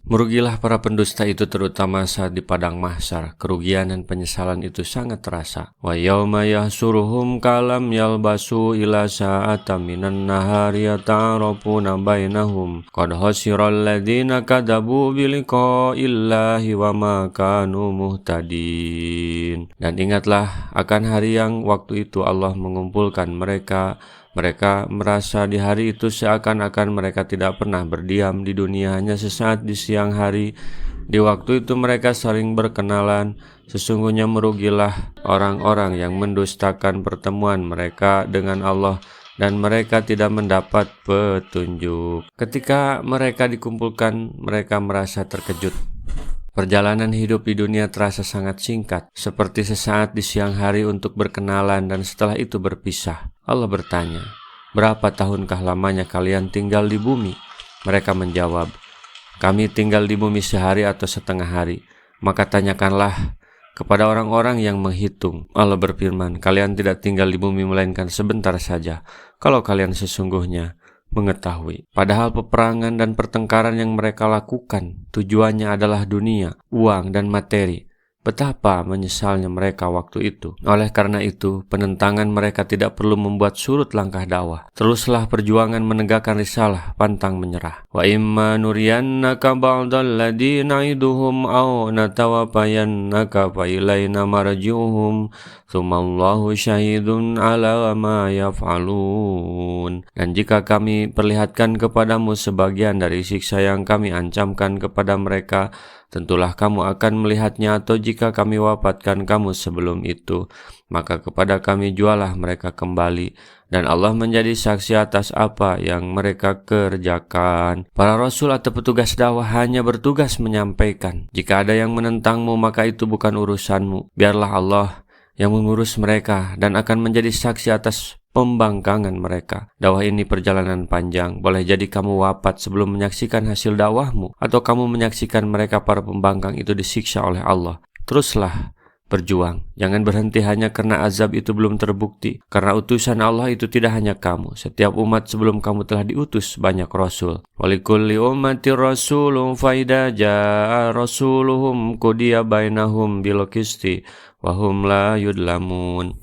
Merugilah para pendusta itu terutama saat di padang mahsyar. Kerugian dan penyesalan itu sangat terasa. Wa yauma yahsuruhum kalam yalbasu ila sa'ata minan nahari yata'arafuna bainahum qad khasiral ladzina kadzabu biliqa'illahi wa ma kanu muhtadin. Dan ingatlah akan hari yang waktu itu Allah mengumpulkan mereka. Mereka merasa di hari itu seakan-akan mereka tidak pernah berdiam di dunia, hanya sesaat di siang hari. Di waktu itu mereka saling berkenalan. Sesungguhnya merugilah orang-orang yang mendustakan pertemuan mereka dengan Allah dan mereka tidak mendapat petunjuk. Ketika mereka dikumpulkan, mereka merasa terkejut. Perjalanan hidup di dunia terasa sangat singkat, seperti sesaat di siang hari untuk berkenalan dan setelah itu berpisah. Allah bertanya, "Berapa tahunkah lamanya kalian tinggal di bumi?" Mereka menjawab, "Kami tinggal di bumi sehari atau setengah hari." Maka tanyakanlah kepada orang-orang yang menghitung. Allah berfirman, "Kalian tidak tinggal di bumi melainkan sebentar saja. Kalau kalian sesungguhnya mengetahui." Padahal peperangan dan pertengkaran yang mereka lakukan tujuannya adalah dunia, uang, dan materi. Betapa menyesalnya mereka waktu itu. Oleh karena itu, penentangan mereka tidak perlu membuat surut langkah dakwah. Teruslah perjuangan menegakkan risalah, pantang menyerah. Wa imma nuriyannaka ba'dal ladzi na'iduhum aw natawaffayannaka fa ilaina marji'uhum tsummallahu syahidun 'ala ma yaf'alun. Dan jika kami perlihatkan kepadamu sebagian dari siksa yang kami ancamkan kepada mereka, tentulah kamu akan melihatnya, atau jika kami wafatkan kamu sebelum itu, maka kepada kami jualah mereka kembali, dan Allah menjadi saksi atas apa yang mereka kerjakan. Para rasul atau petugas dakwah hanya bertugas menyampaikan. Jika ada yang menentangmu, maka itu bukan urusanmu. Biarlah Allah yang mengurus mereka dan akan menjadi saksi atas pembangkangan mereka. Dakwah ini perjalanan panjang. Boleh jadi kamu wafat sebelum menyaksikan hasil dakwahmu, atau kamu menyaksikan mereka para pembangkang itu disiksa oleh Allah. Teruslah berjuang. Jangan berhenti hanya karena azab itu belum terbukti. Karena utusan Allah itu tidak hanya kamu. Setiap umat sebelum kamu telah diutus banyak rasul. Walikulli ummati rasulun faida ja'a rasuluhum qudiya bainahum bil qisti wa hum la yudlamun.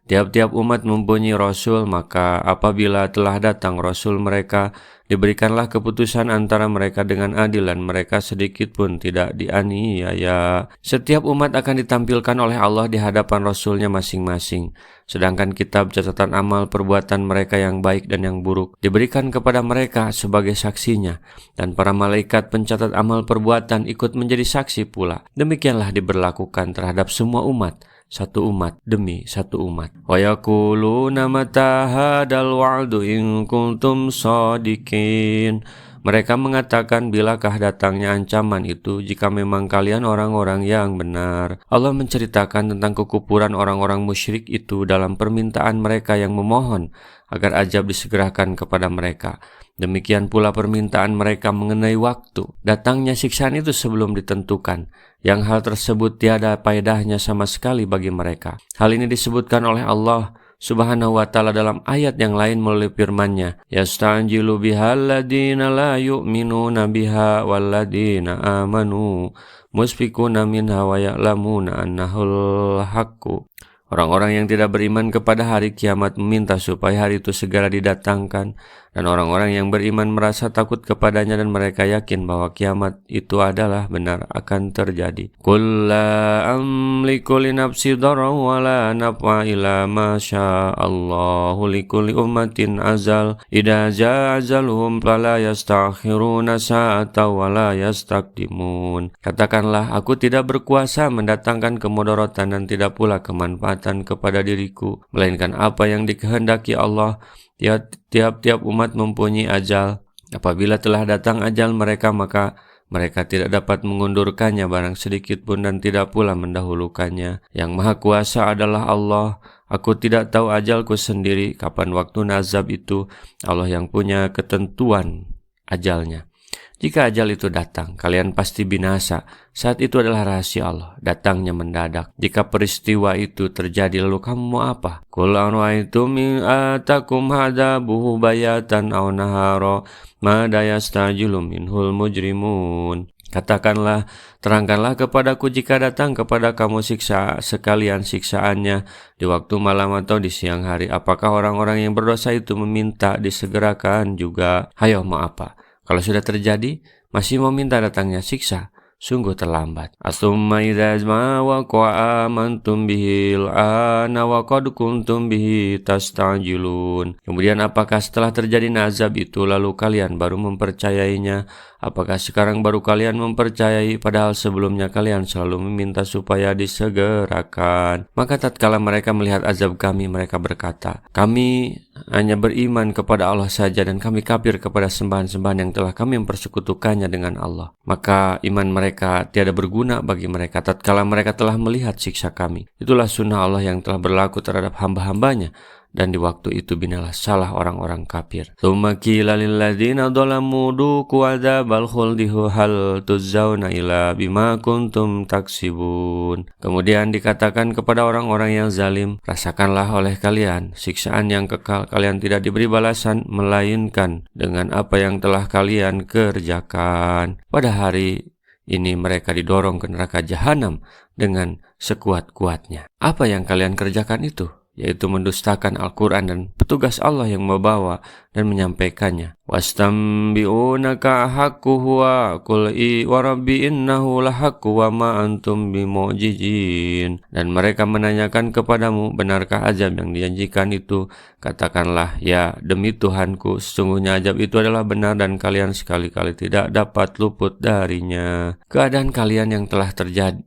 Tiap-tiap umat mempunyai rasul, maka apabila telah datang rasul mereka, diberikanlah keputusan antara mereka dengan adil dan mereka sedikit pun tidak dianiaya. Setiap umat akan ditampilkan oleh Allah di hadapan rasulnya masing-masing. Sedangkan kitab catatan amal perbuatan mereka yang baik dan yang buruk diberikan kepada mereka sebagai saksinya. Dan para malaikat pencatat amal perbuatan ikut menjadi saksi pula. Demikianlah diberlakukan terhadap semua umat. Satu umat demi satu umat. Wa yaquluna mata hadzal wa'du in kuntum shadiqin. Mereka mengatakan, bilakah datangnya ancaman itu jika memang kalian orang-orang yang benar. Allah menceritakan tentang kekufuran orang-orang musyrik itu dalam permintaan mereka yang memohon agar azab disegerakan kepada mereka. Demikian pula permintaan mereka mengenai waktu datangnya siksaan itu sebelum ditentukan, yang hal tersebut tiada faedahnya sama sekali bagi mereka. Hal ini disebutkan oleh Allah Subhanahu wa ta'ala dalam ayat yang lain melalui firman-Nya, "Yasta'jilu bihal ladina la yu'minuna biha wal ladina amanu musfiquna minha wa ya'lamuna annahul haqqu." Orang-orang yang tidak beriman kepada hari kiamat meminta supaya hari itu segera didatangkan, dan orang-orang yang beriman merasa takut kepadanya dan mereka yakin bahwa kiamat itu adalah benar akan terjadi. Qul la amliku li nafsi darran wa la naf'a illa ma sya'allahu likulli ummatin azal idza ja'a ajaluhum fala yastakhiruna sa'atan wa la yastaqdimun. Katakanlah, aku tidak berkuasa mendatangkan kemudaratan dan tidak pula kemanfaatan kepada diriku, melainkan apa yang dikehendaki Allah. Tiap-tiap umat mempunyai ajal. Apabila telah datang ajal mereka, maka mereka tidak dapat mengundurkannya barang sedikit pun dan tidak pula mendahulukannya. Yang Maha Kuasa adalah Allah. Aku tidak tahu ajalku sendiri, kapan waktu azab itu. Allah yang punya ketentuan ajalnya. Jika ajal itu datang, kalian pasti binasa. Saat itu adalah rahasia Allah, datangnya mendadak. Jika peristiwa itu terjadi, lalu kamu mau apa? Qul ara'aytum in atakum hadzabuhu bayatan aw nahara ma yastajilu minhul mujrimun. Katakanlah, terangkanlah kepadaku jika datang kepada kamu siksa sekalian siksaannya di waktu malam atau di siang hari. Apakah orang-orang yang berdosa itu meminta disegerakan juga? Hayo mau apa? Kalau sudah terjadi, masih mau minta datangnya siksa? Sungguh terlambat. Asumma idza ma waqa'a amantum bihil ana wa qad kuntum bihi tastajilun. Kemudian apakah setelah terjadi azab itu lalu kalian baru mempercayainya? Apakah sekarang baru kalian mempercayai padahal sebelumnya kalian selalu meminta supaya disegerakan? Maka tatkala mereka melihat azab kami, mereka berkata, kami hanya beriman kepada Allah saja dan kami kafir kepada sembahan-sembahan yang telah kami mempersekutukannya dengan Allah. Maka iman mereka tiada berguna bagi mereka tatkala mereka telah melihat siksa kami. Itulah sunnah Allah yang telah berlaku terhadap hamba-hambanya. Dan di waktu itu binalah salah orang-orang kafir. Tsumma qila lil ladzina dzalamu duqu adzabal khuldi hal tujzauna illa bima kuntum taksibun. Kemudian dikatakan kepada orang-orang yang zalim, rasakanlah oleh kalian siksaan yang kekal, kalian tidak diberi balasan melainkan dengan apa yang telah kalian kerjakan. Pada hari ini mereka didorong ke neraka jahanam dengan sekuat-kuatnya. Apa yang kalian kerjakan itu? Yaitu mendustakan Al-Quran dan petugas Allah yang membawa dan menyampaikannya. Wastambi'unaka haqqu huwa qul wa rabbi innahu lahaqqu wa ma antum bimu'jizin. Dan mereka menanyakan kepadamu, benarkah azab yang dijanjikan itu? Katakanlah, ya demi Tuhanku, sesungguhnya azab itu adalah benar dan kalian sekali-kali tidak dapat luput darinya. Keadaan kalian yang telah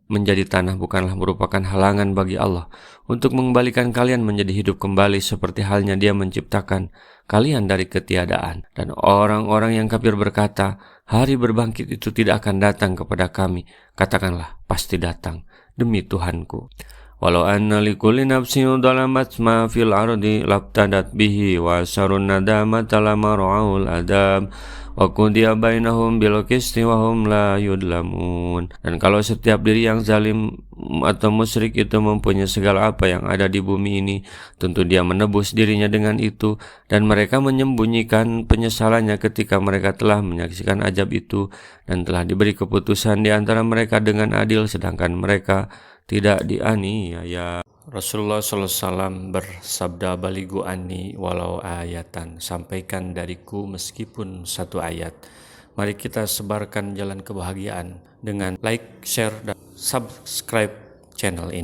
menjadi tanah bukanlah merupakan halangan bagi Allah untuk mengembalikan kalian menjadi hidup kembali seperti halnya Dia menciptakan kalian dari ketiadaan. Dan orang-orang yang kafir berkata, hari berbangkit itu tidak akan datang kepada kami. Katakanlah, pasti datang demi Tuhanku. Walau anna likulli nafsin dhalamat ma fil ardi labtadat bihi wa sarun nadamata lama ra'ul adab wa qudiya bainahum bil qisti wa hum la yudlamun. Dan kalau setiap diri yang zalim atau musyrik itu mempunyai segala apa yang ada di bumi ini, tentu dia menebus dirinya dengan itu, dan mereka menyembunyikan penyesalannya ketika mereka telah menyaksikan azab itu dan telah diberi keputusan di antara mereka dengan adil, sedangkan mereka tidak dianiaya. Rasulullah SAW bersabda, baligu anni walau ayatan, sampaikan dariku meskipun satu ayat. Mari kita sebarkan jalan kebahagiaan dengan like, share, dan subscribe channel ini.